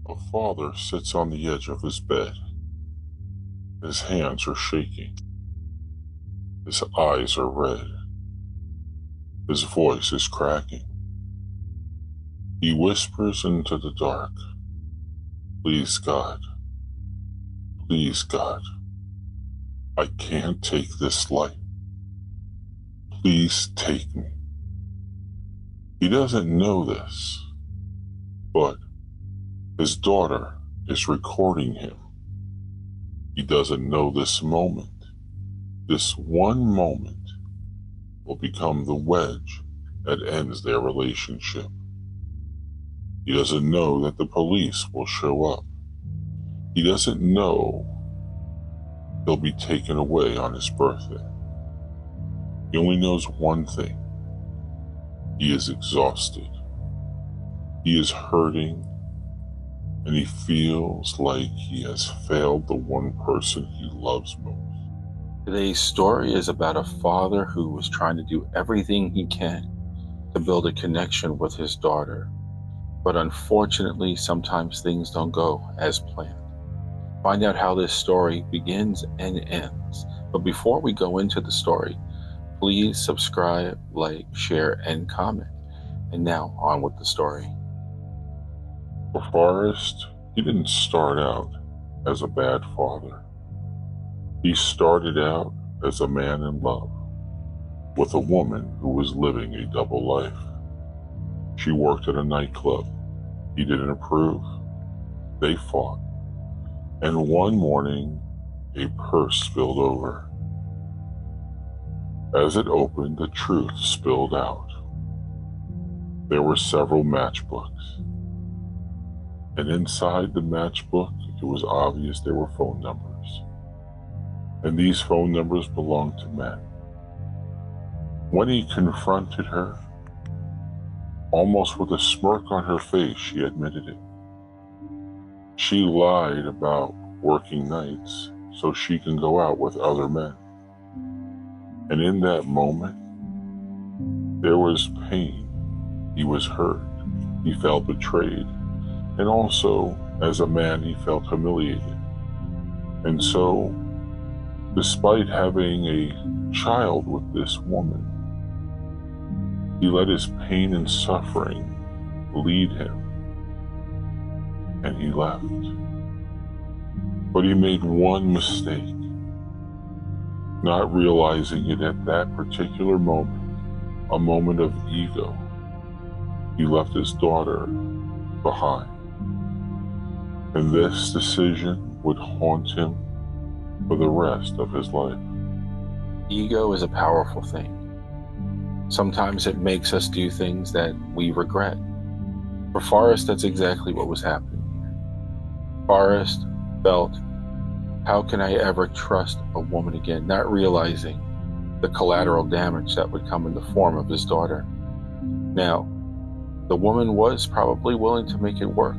A father sits on the edge of his bed. His hands are shaking. His eyes are red. His voice is cracking. He whispers into the dark, "Please, God. Please, God. I can't take this life. Please take me." He doesn't know this, but his daughter is recording him. He doesn't know this moment. This one moment will become the wedge that ends their relationship. He doesn't know that the police will show up. He doesn't know he'll be taken away on his birthday. He only knows one thing. He is exhausted. He is hurting, and he feels like he has failed the one person he loves most. Today's story is about a father who was trying to do everything he can to build a connection with his daughter. But unfortunately, sometimes things don't go as planned. Find out how this story begins and ends. But before we go into the story, please subscribe, like, share, and comment. And now on with the story. For Forrest, he didn't start out as a bad father. He started out as a man in love with a woman who was living a double life. She worked at a nightclub. He didn't approve. They fought. And one morning, a purse spilled over. As it opened, the truth spilled out. There were several matchbooks. And inside the matchbook, it was obvious there were phone numbers. And these phone numbers belonged to men. When he confronted her, almost with a smirk on her face, she admitted it. She lied about working nights so she can go out with other men. And in that moment, there was pain. He was hurt. He felt betrayed. And also, as a man, he felt humiliated. And so, despite having a child with this woman, he let his pain and suffering lead him, and he left. But he made one mistake, not realizing it at that particular moment, a moment of ego. He left his daughter behind. And this decision would haunt him for the rest of his life. Ego is a powerful thing. Sometimes it makes us do things that we regret. For Forrest, that's exactly what was happening here. Forrest felt, how can I ever trust a woman again? Not realizing the collateral damage that would come in the form of his daughter. Now, the woman was probably willing to make it work.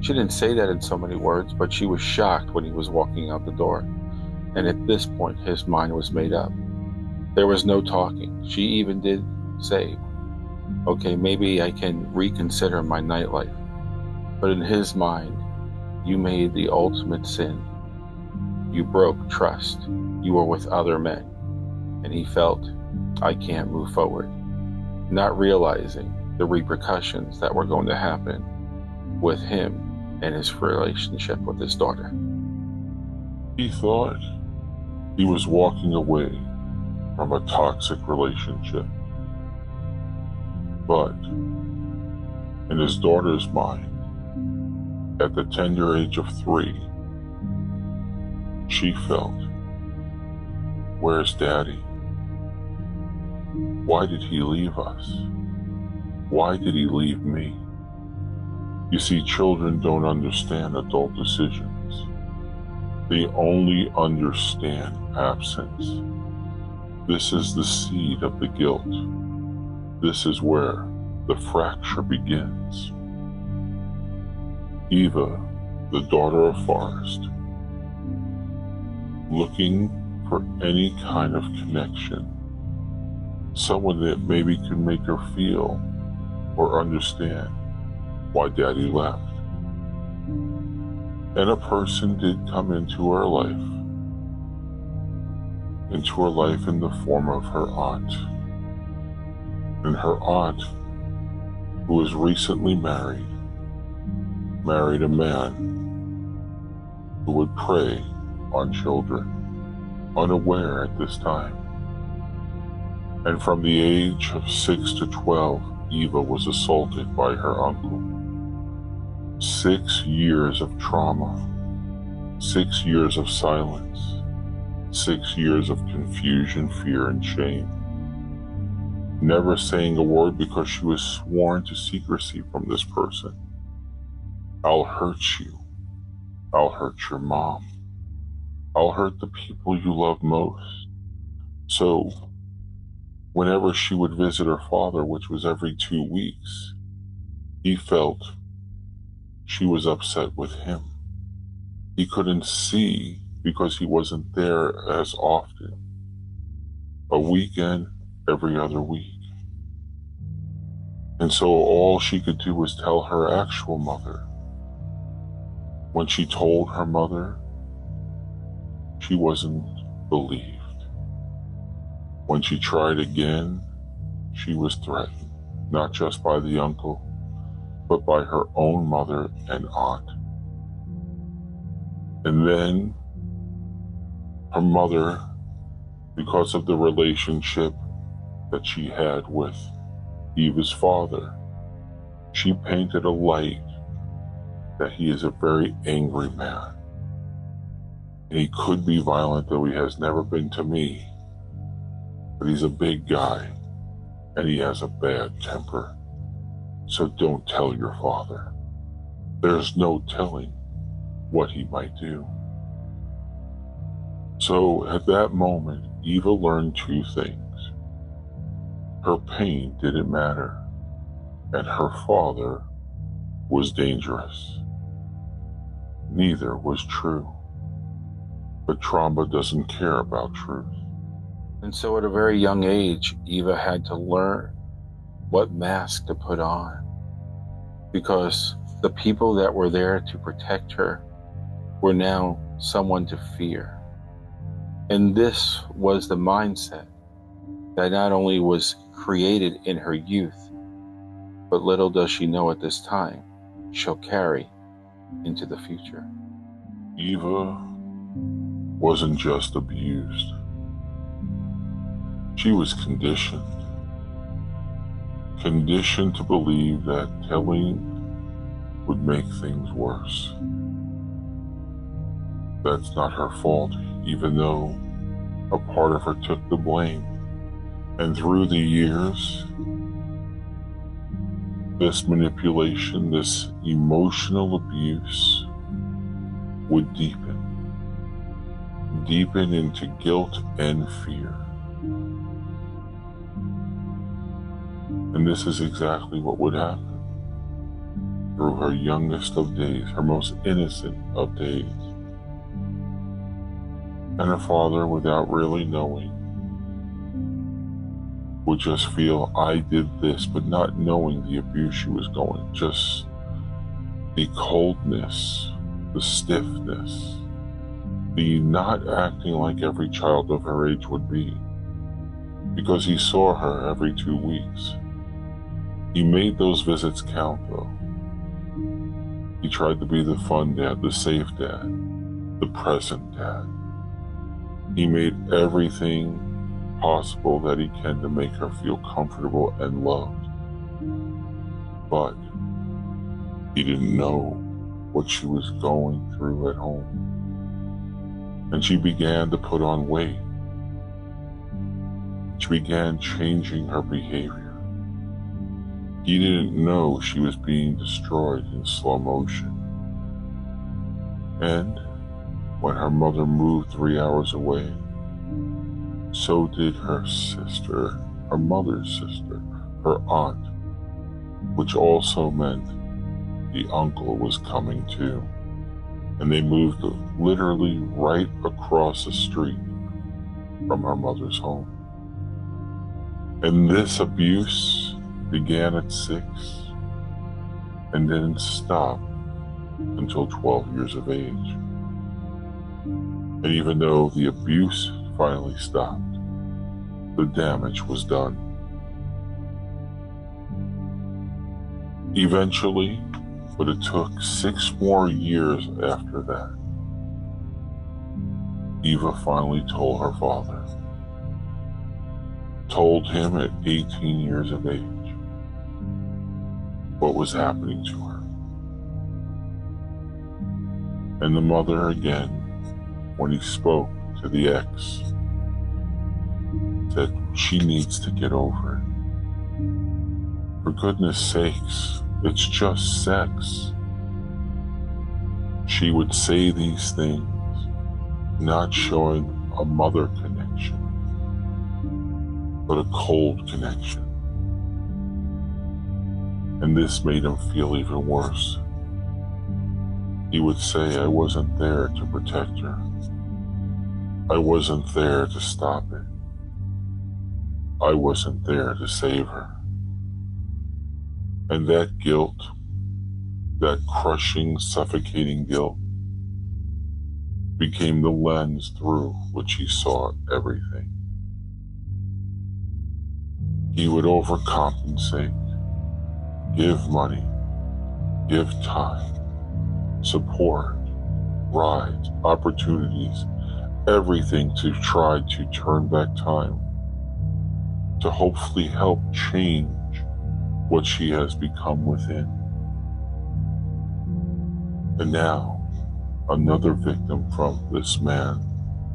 She didn't say that in so many words, but she was shocked when he was walking out the door. And at this point, his mind was made up. There was no talking. She even did say, okay, maybe I can reconsider my nightlife. But in his mind, you made the ultimate sin. You broke trust. You were with other men. And he felt, I can't move forward. Not realizing the repercussions that were going to happen with him and his relationship with his daughter. He thought he was walking away from a toxic relationship. But in his daughter's mind, at the tender age of 3, she felt, where's Daddy? Why did he leave us? Why did he leave me? You see, children don't understand adult decisions. They only understand absence. This is the seed of the guilt. This is where the fracture begins. Eva, the daughter of Forrest, looking for any kind of connection, someone that maybe could make her feel or understand why Daddy left. And a person did come into her life in the form of her aunt. And her aunt, who was recently married a man who would prey on children, unaware at this time. And from the age of 6 to 12, Eva was assaulted by her uncle. 6 years of trauma, 6 years of silence, 6 years of confusion, fear, and shame. Never saying a word because she was sworn to secrecy from this person. I'll hurt you. I'll hurt your mom. I'll hurt the people you love most. So, whenever she would visit her father, which was every 2 weeks, he felt she was upset with him. He couldn't see because he wasn't there as often. A weekend every other week. And so all she could do was tell her actual mother. When she told her mother, she wasn't believed. When she tried again, she was threatened, not just by the uncle, but by her own mother and aunt. And then her mother, because of the relationship that she had with Eva's father, she painted a light that he is a very angry man. And he could be violent, though he has never been to me. But he's a big guy, and he has a bad temper. So don't tell your father. There's no telling what he might do. So at that moment, Eva learned 2 things. Her pain didn't matter, and her father was dangerous. Neither was true. But trauma doesn't care about truth. And so at a very young age, Eva had to learn what mask to put on, because the people that were there to protect her were now someone to fear. And this was the mindset that not only was created in her youth, but little does she know at this time, she'll carry into the future. Eva wasn't just abused. She was conditioned to believe that telling would make things worse. That's not her fault, even though a part of her took the blame. And through the years, this manipulation, this emotional abuse would deepen into guilt and fear. And this is exactly what would happen through her youngest of days, her most innocent of days. And her father, without really knowing, would just feel, I did this, but not knowing the abuse she was going, just the coldness, the stiffness, the not acting like every child of her age would be, because he saw her every 2 weeks. He made those visits count, though. He tried to be the fun dad, the safe dad, the present dad. He made everything possible that he can to make her feel comfortable and loved. But he didn't know what she was going through at home. And she began to put on weight. She began changing her behavior. He didn't know she was being destroyed in slow motion. And when her mother moved 3 hours away, so did her sister, her mother's sister, her aunt, which also meant the uncle was coming too. And they moved literally right across the street from her mother's home. And this abuse began at 6 and didn't stop until 12 years of age. And even though the abuse finally stopped, the damage was done. Eventually, but it took 6 more years after that, Eva finally told her father, told him at 18 years of age, what was happening to her. And the mother again, when he spoke to the ex, said she needs to get over it. For goodness sakes, it's just sex. She would say these things, not showing a mother connection, but a cold connection. And this made him feel even worse. He would say, I wasn't there to protect her. I wasn't there to stop it. I wasn't there to save her. And that guilt, that crushing, suffocating guilt, became the lens through which he saw everything. He would overcompensate, give money, give time, support, rides, opportunities, everything to try to turn back time, to hopefully help change what she has become within. And now, another victim from this man,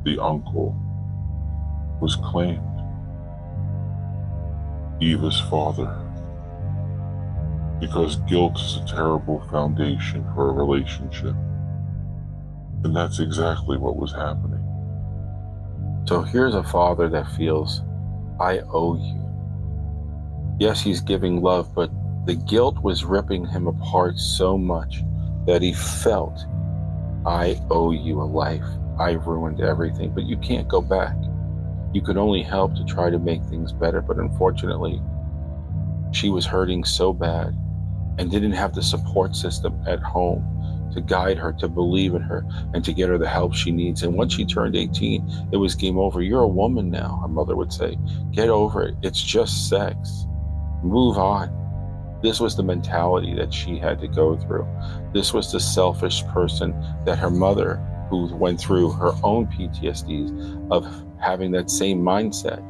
the uncle, was claimed. Eva's father. Because guilt is a terrible foundation for a relationship. And that's exactly what was happening. So here's a father that feels, I owe you. Yes, he's giving love, but the guilt was ripping him apart so much that he felt, I owe you a life. I ruined everything, but you can't go back. You could only help to try to make things better, but unfortunately, she was hurting so bad and didn't have the support system at home to guide her, to believe in her, and to get her the help she needs. And once she turned 18, it was game over. You're a woman now, her mother would say. Get over it. It's just sex. Move on. This was the mentality that she had to go through. This was the selfish person that her mother, who went through her own PTSDs of having that same mindset.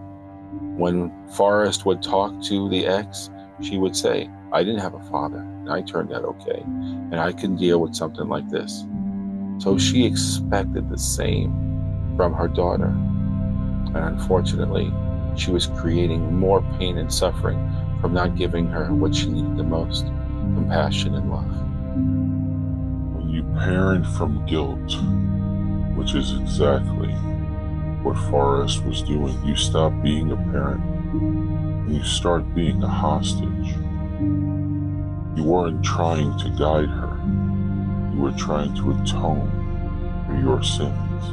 When Forrest would talk to the ex, she would say, I didn't have a father, and I turned out okay, and I can deal with something like this. So she expected the same from her daughter. And unfortunately, she was creating more pain and suffering from not giving her what she needed the most, compassion and love. When you parent from guilt, which is exactly what Forrest was doing, you stop being a parent and you start being a hostage. You weren't trying to guide her. You were trying to atone for your sins.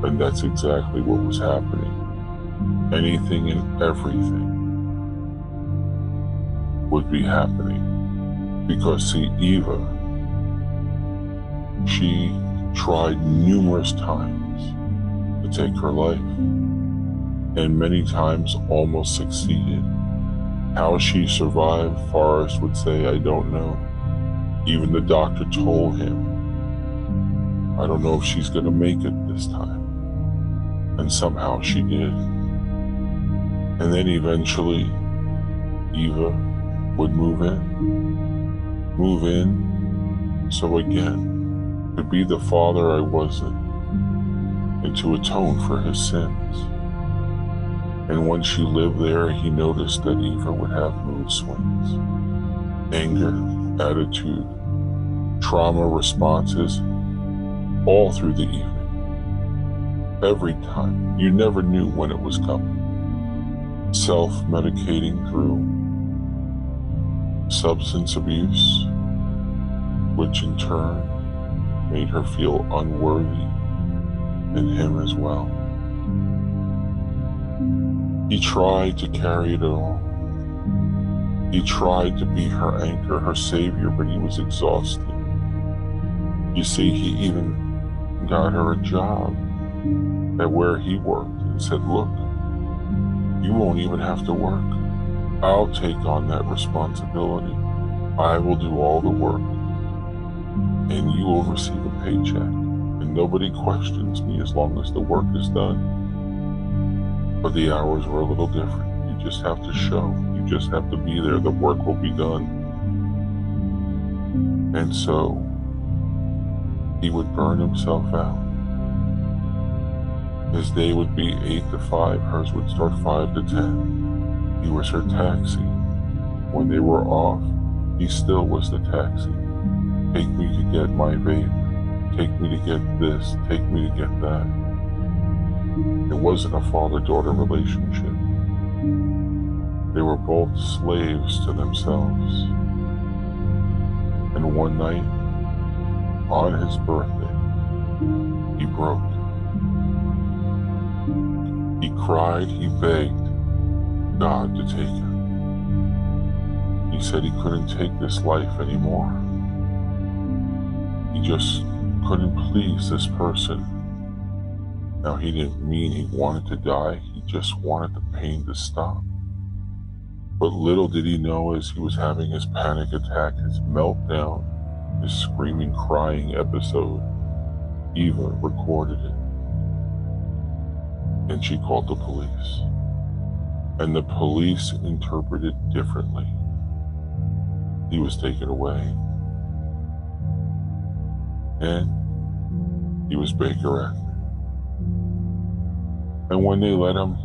And that's exactly what was happening. Anything and everything would be happening. Because see, Eva, she tried numerous times to take her life, and many times almost succeeded. How she survived, Forrest would say, I don't know. Even the doctor told him, I don't know if she's going to make it this time. And somehow she did. And then eventually, Eva would move in, so again, to be the father I wasn't, and to atone for his sins. And when she lived there, he noticed that Eva would have mood swings, anger, attitude, trauma responses, all through the evening. Every time. You never knew when it was coming. Self-medicating through substance abuse, which in turn made her feel unworthy, and him as well. He tried to carry it all. He tried to be her anchor, her savior, but he was exhausted. You see, he even got her a job at where he worked and said, look, you won't even have to work. I'll take on that responsibility. I will do all the work, and you will receive a paycheck. And nobody questions me as long as the work is done. But the hours were a little different. You just have to show. You just have to be there. The work will be done. And so he would burn himself out. His day would be 8 to 5. Hers would start 5 to 10. He was her taxi. When they were off, he still was the taxi. Take me to get my vape. Take me to get this. Take me to get that. It wasn't a father-daughter relationship. They were both slaves to themselves. And one night, on his birthday, he broke. He cried, he begged God to take him. He said he couldn't take this life anymore. He just couldn't please this person. Now, he didn't mean he wanted to die. He just wanted the pain to stop. But little did he know, as he was having his panic attack, his meltdown, his screaming, crying episode, Eva recorded it. And she called the police. And the police interpreted differently. He was taken away. And he was Baker Act. And when they let him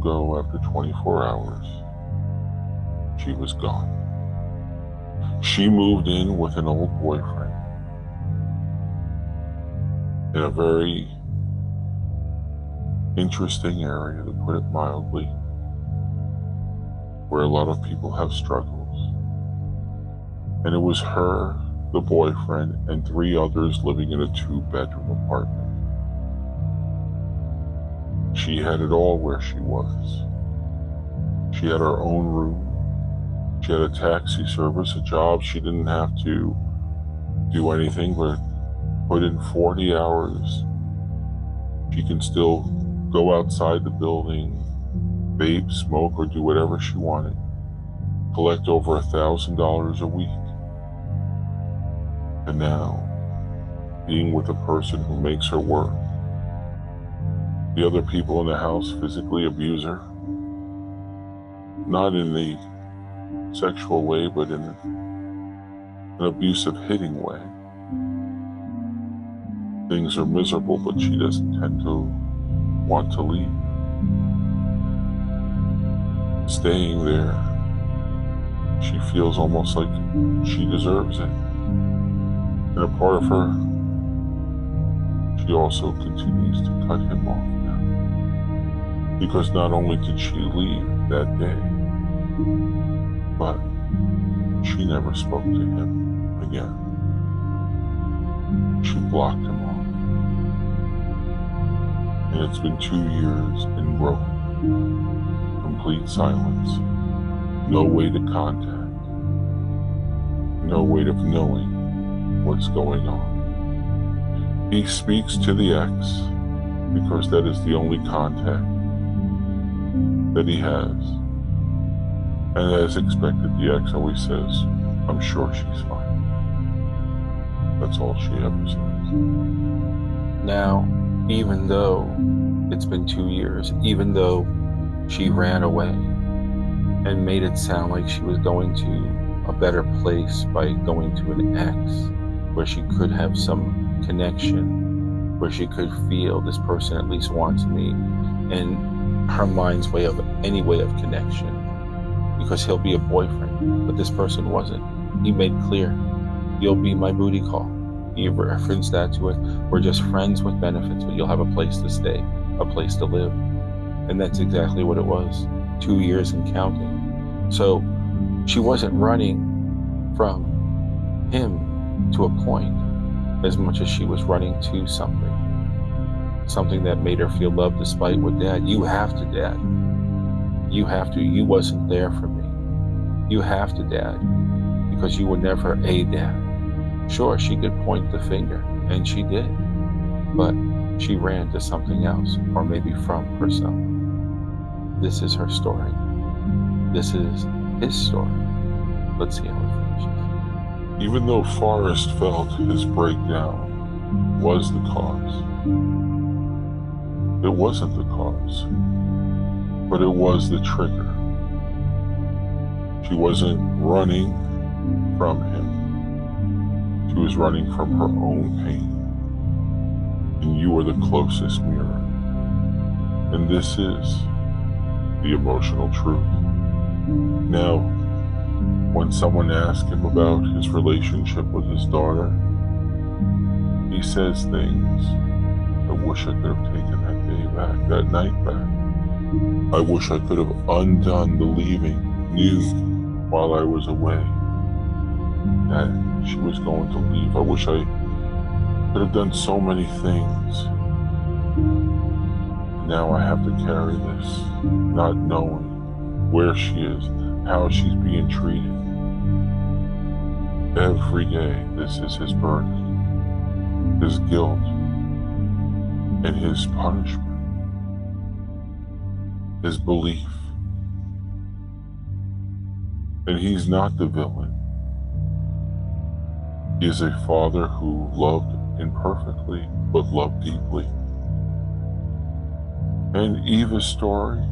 go after 24 hours, she was gone. She moved in with an old boyfriend in a very interesting area, to put it mildly, where a lot of people have struggles. And it was her, the boyfriend, and 3 others living in a 2-bedroom apartment. She had it all where she was. She had her own room. She had a taxi service, a job. She didn't have to do anything but put in 40 hours. She can still go outside the building, vape, smoke, or do whatever she wanted. Collect over $1,000 a week. And now, being with a person who makes her work. The other people in the house physically abuse her. Not in the sexual way, but in an abusive, hitting way. Things are miserable, but she doesn't tend to want to leave. Staying there, she feels almost like she deserves it. And a part of her, she also continues to cut him off now. Because not only did she leave that day, but she never spoke to him again. She blocked him off. And it's been 2 years in growing. Complete silence. No way to contact. No way of knowing what's going on. He speaks to the ex because that is the only contact that he has. And as expected, the ex always says, I'm sure she's fine. That's all she ever says. Now, even though it's been 2 years, even though she ran away and made it sound like she was going to a better place by going to an ex where she could have some connection, where she could feel this person at least wants me, and her mind's way of any way of connection, because he'll be a boyfriend, but this person wasn't. He made clear, you'll be my booty call. He referenced that to it. We're just friends with benefits, but you'll have a place to stay, a place to live. And that's exactly what it was. 2 years and counting. So she wasn't running from him to a point as much as she was running to something that made her feel loved despite what Dad. You have to, Dad. You have to. You wasn't there for me. You have to, Dad, because you were never a dad. Sure, she could point the finger, and she did, but she ran to something else, or maybe from herself. This is her story. This is his story. Let's see how it finishes. Even though Forrest felt his breakdown was the cause, it wasn't the cause, but it was the trigger. She wasn't running from him. She was running from her own pain. And you are the closest mirror. And this is the emotional truth. Now, when someone asks him about his relationship with his daughter, he says things. I wish I could have taken that day back, that night back. I wish I could have undone the leaving, knew while I was away that she was going to leave. I wish I could have done so many things. Now I have to carry this, not knowing where she is, how she's being treated. Every day, this is his burden, his guilt, and his punishment, his belief. And he's not the villain. He is a father who loved imperfectly, but loved deeply. And Eva's story,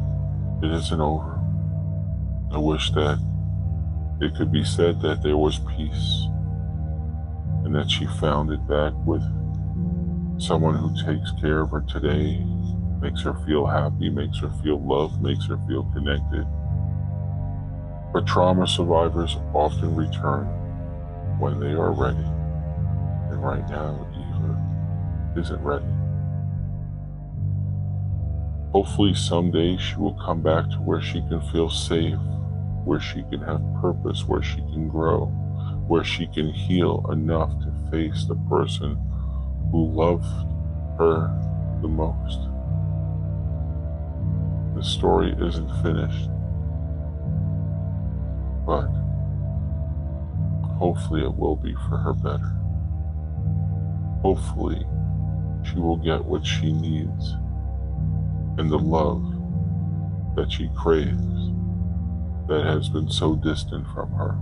it isn't over. I wish that it could be said that there was peace and that she found it back with someone who takes care of her today, makes her feel happy, makes her feel loved, makes her feel connected. But trauma survivors often return when they are ready. And right now, Eva isn't ready. Hopefully someday she will come back to where she can feel safe, where she can have purpose, where she can grow, where she can heal enough to face the person who loved her the most. The story isn't finished, but hopefully it will be for her better. Hopefully she will get what she needs and the love that she craves that has been so distant from her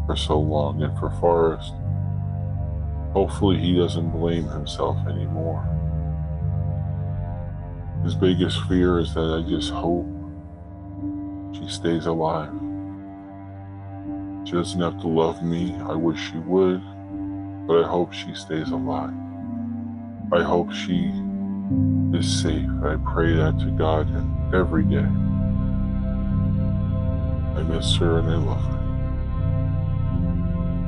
for so long. And for Forrest, hopefully he doesn't blame himself anymore. His biggest fear is that I just hope she stays alive. She doesn't have to love me. I wish she would, but I hope she stays alive. I hope she is safe. I pray that to God every day. I miss her and I love her.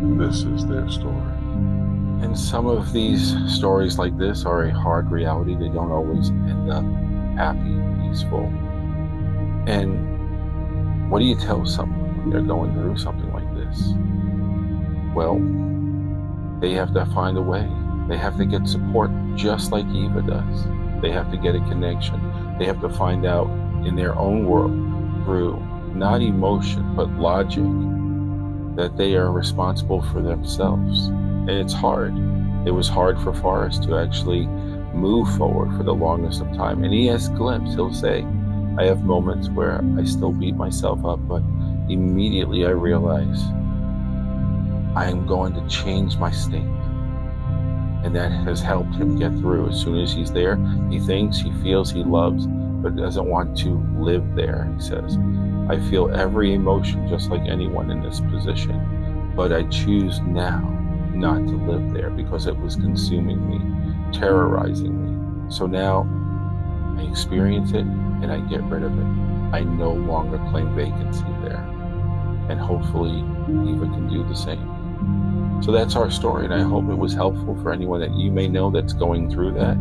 And this is their story. And some of these stories like this are a hard reality. They don't always end up happy, peaceful. And what do you tell someone when they're going through something like this? Well, they have to find a way. They have to get support just like Eva does. They have to get a connection. They have to find out in their own world through not emotion, but logic, that they are responsible for themselves. And it's hard. It was hard for Forrest to actually move forward for the longest of time. And he has glimpses. He'll say, I have moments where I still beat myself up, but immediately I realize I am going to change my state. And that has helped him get through. As soon as he's there, he thinks, he feels, he loves, but doesn't want to live there. He says, I feel every emotion just like anyone in this position, but I choose now not to live there because it was consuming me, terrorizing me. So now I experience it and I get rid of it. I no longer claim vacancy there. And hopefully Eva can do the same. So that's our story, and I hope it was helpful for anyone that you may know that's going through that.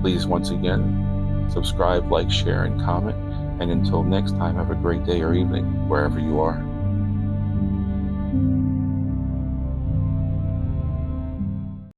Please, once again, subscribe, like, share, and comment. And until next time, have a great day or evening, wherever you are.